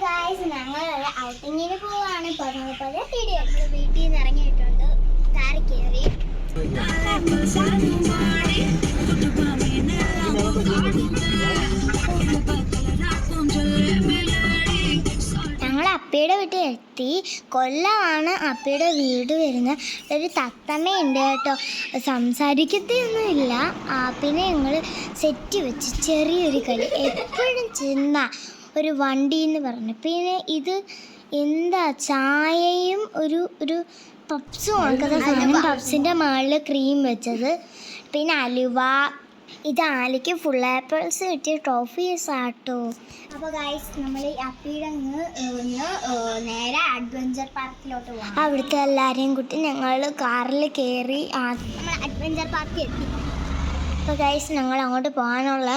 Guys, ഞങ്ങൾ ഔട്ടിങ്ങിന് പോവാണ്. വീട്ടിൽ നിന്ന് ഇറങ്ങിയിട്ടുണ്ട്. കാറി കയറി ഞങ്ങൾ അപ്പയുടെ വീട്ടിൽ എത്തി. കൊല്ലമാണ് അപ്പയുടെ വീട് വരുന്നത്. ഒരു തത്തമ്മയുണ്ട് കേട്ടോ, സംസാരിക്കത്തൊന്നുമില്ല. പിന്നെ ഞങ്ങൾ സെറ്റ് വെച്ച് ചെറിയൊരു കളി. എപ്പോഴും ചെന്ന ഒരു വണ്ടി എന്ന് പറഞ്ഞു. പിന്നെ ഇത് എന്താ, ചായയും ഒരു പപ്സും ഉണക്കുന്ന സാധനം, പപ്സിൻ്റെ മുകളിൽ ക്രീം വെച്ചത്, പിന്നെ അലുവ. ഇത് ആലിക്ക് ഫുൾ ആപ്പിൾസ് കിട്ടിയ ട്രോഫീസ് ആട്ടോ. അപ്പോൾ ഗൈസ്, നമ്മൾ അപ്പിയുടെ നേരെ അഡ്വഞ്ചർ പാർക്കിലോട്ട് പോകാം. അവിടുത്തെ എല്ലാവരെയും കൂട്ടി ഞങ്ങൾ കാറിൽ കയറി നമ്മൾ അഡ്വഞ്ചർ പാർക്കിൽ എത്തി. അപ്പോൾ ഗൈസ്, ഞങ്ങൾ അങ്ങോട്ട് പോകാനുള്ള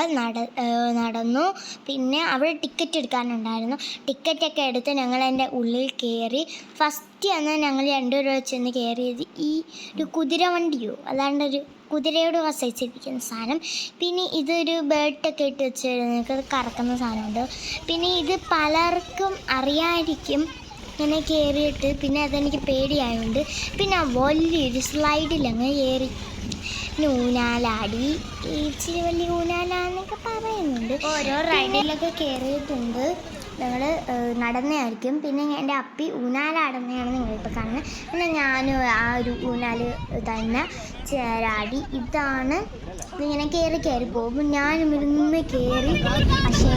നടന്നു. പിന്നെ അവിടെ ടിക്കറ്റ് എടുക്കാനുണ്ടായിരുന്നു. ടിക്കറ്റൊക്കെ എടുത്ത് ഞങ്ങൾ എൻ്റെ ഉള്ളിൽ കയറി. ഫസ്റ്റ് എന്നാൽ ഞങ്ങൾ 2 രൂപ ചെന്ന് കയറിയത് ഈ ഒരു കുതിര വണ്ടിയോ, അല്ലാണ്ടൊരു കുതിരയോട് വസിച്ചിരിക്കുന്ന സാധനം. പിന്നെ ഇതൊരു ബെൽറ്റൊക്കെ ഇട്ട് വെച്ച് നിങ്ങൾക്ക് കറക്കുന്ന സാധനമുണ്ട്. പിന്നെ ഇത് പലർക്കും അറിയാതിരിക്കും ഇങ്ങനെ കയറിയിട്ട്. പിന്നെ അതെനിക്ക് പേടിയായതുകൊണ്ട് പിന്നെ വലിയൊരു സ്ലൈഡിലങ്ങ് കയറി. പിന്നെ ഊനാലാടി, ഇച്ചിരി വലിയ ഊനാലാന്നൊക്കെ പറയുന്നുണ്ട്. ഓരോ റൈഡിലൊക്കെ കയറിയിട്ടുണ്ട്. ഞങ്ങൾ നടന്നതായിരിക്കും. പിന്നെ എൻ്റെ അപ്പി ഊനാലാടുന്നതാണ് നിങ്ങളിപ്പോൾ കാണുന്നത്. പിന്നെ ഞാനും ആ ഒരു ഊനാല് തന്നെ ചേരാടി. ഇതാണ് ഇങ്ങനെ കയറി പോകും. ഞാനും ഇരുന്ന് കയറി. പക്ഷേ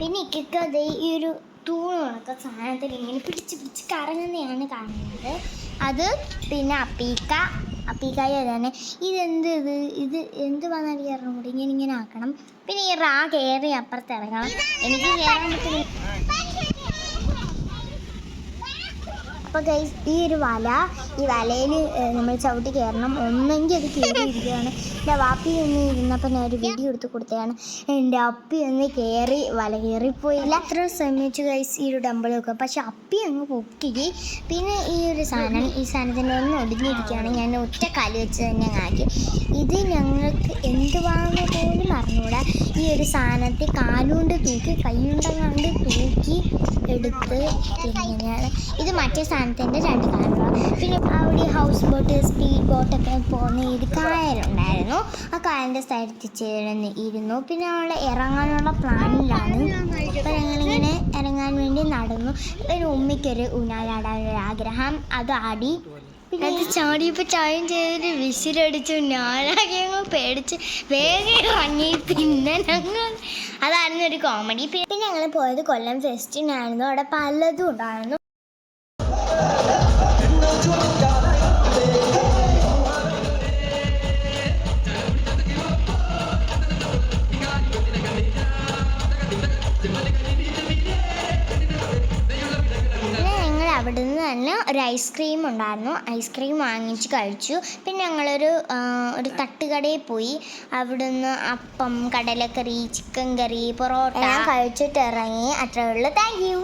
പിന്നെ ഇക്കൊക്കെ ഈ ഒരു തൂണ് കണക്ക സാധനത്തിൽ ഇങ്ങനെ പിടിച്ച് കറങ്ങുന്നതാണ് കാണുന്നത്. അത് പിന്നെ അപ്പീക്കായ തന്നെ ഇത് എന്ത് വന്നാൽ കയറണം കൂടി ഇങ്ങനെ ആക്കണം. പിന്നെ ഈ കയറി അപ്പുറത്ത് ഇറങ്ങണം. എനിക്ക് കയറാൻ പറ്റില്ല. അപ്പോൾ ഗൈസ്, ഈ ഒരു ഈ വലയിൽ നമ്മൾ ചവിട്ടി കയറണം. ഒന്നെങ്കിൽ അത് കയറിയിരിക്കുകയാണ്. എൻ്റെ വാപ്പി ഒന്ന് ഇരുന്നപ്പോൾ ഞാൻ ഒരു വീഡിയോ എടുത്ത് കൊടുത്തതാണ്. എൻ്റെ അപ്പി ഒന്ന് വല കയറിപ്പോയില്ല. അത്ര ശ്രമിച്ചു ഗൈസ് ഈ ഒരു ഡമ്പൾ വെക്കുക. പക്ഷെ അപ്പി അങ്ങ് പൊക്കി. പിന്നെ ഈ സാധനത്തിൻ്റെ ഒന്ന് ഒടിഞ്ഞിരിക്കുകയാണ്. ഞാൻ ഒറ്റ കാല് വെച്ച് തന്നെ ആക്കി. ഇത് ഞങ്ങൾക്ക് എന്തുവാന്ന് പോലും അറിഞ്ഞൂടാ. ഈ ഒരു സാധനത്തെ കാലുകൊണ്ട് തൂക്കി, കൈയുണ്ടങ്ങാണ്ട് തൂക്കി എടുത്ത് ഇങ്ങനെയാണ്. ഇത് മറ്റേ സാധനത്തിൻ്റെ 2 കാലുകളാണ്. പിന്നെ അവിടെ ഹൗസ് ബോട്ട്, സ്പീഡ് ബോട്ടൊക്കെ പോകുന്ന ഒരു കായലുണ്ടായിരുന്നു. ആ കായലിൻ്റെ സൈഡിൽ ചേർന്ന് ഇരുന്നു. പിന്നെ ഞങ്ങൾ ഇറങ്ങാനുള്ള പ്ലാനിലാണ്. അപ്പോൾ ഞങ്ങളിങ്ങനെ ഇറങ്ങാൻ വേണ്ടി നടന്നു. ഒരു ഉമ്മയ്ക്കൊരു ഊഞ്ഞാലാടാനൊരു ആഗ്രഹം, അത് ആടി. പിന്നെ അത് ചാടിയപ്പോൾ ചായം ചെയ്തൊരു വിസിലടിച്ചു. ഞാനാകെ പേടിച്ച് വേഗം ഇറങ്ങി. പിന്നെ അതായിരുന്നു ഒരു കോമഡി. പിന്നെ ഞങ്ങൾ പോയത് കൊല്ലം ഫെസ്റ്റിനായിരുന്നു. അവിടെ പലതും ഉണ്ടായിരുന്നു. അവിടെ നിന്ന് തന്നെ ഒരു ഐസ്ക്രീം ഉണ്ടായിരുന്നു. ഐസ്ക്രീം വാങ്ങിച്ച് കഴിച്ചു. പിന്നെ ഞങ്ങളൊരു തട്ടുകടയിൽ പോയി. അവിടുന്ന് അപ്പം, കടലക്കറി, ചിക്കൻ കറി, പൊറോട്ട കഴിച്ചിട്ട് ഇറങ്ങി. അത്രയേ ഉള്ളൂ. Thank you.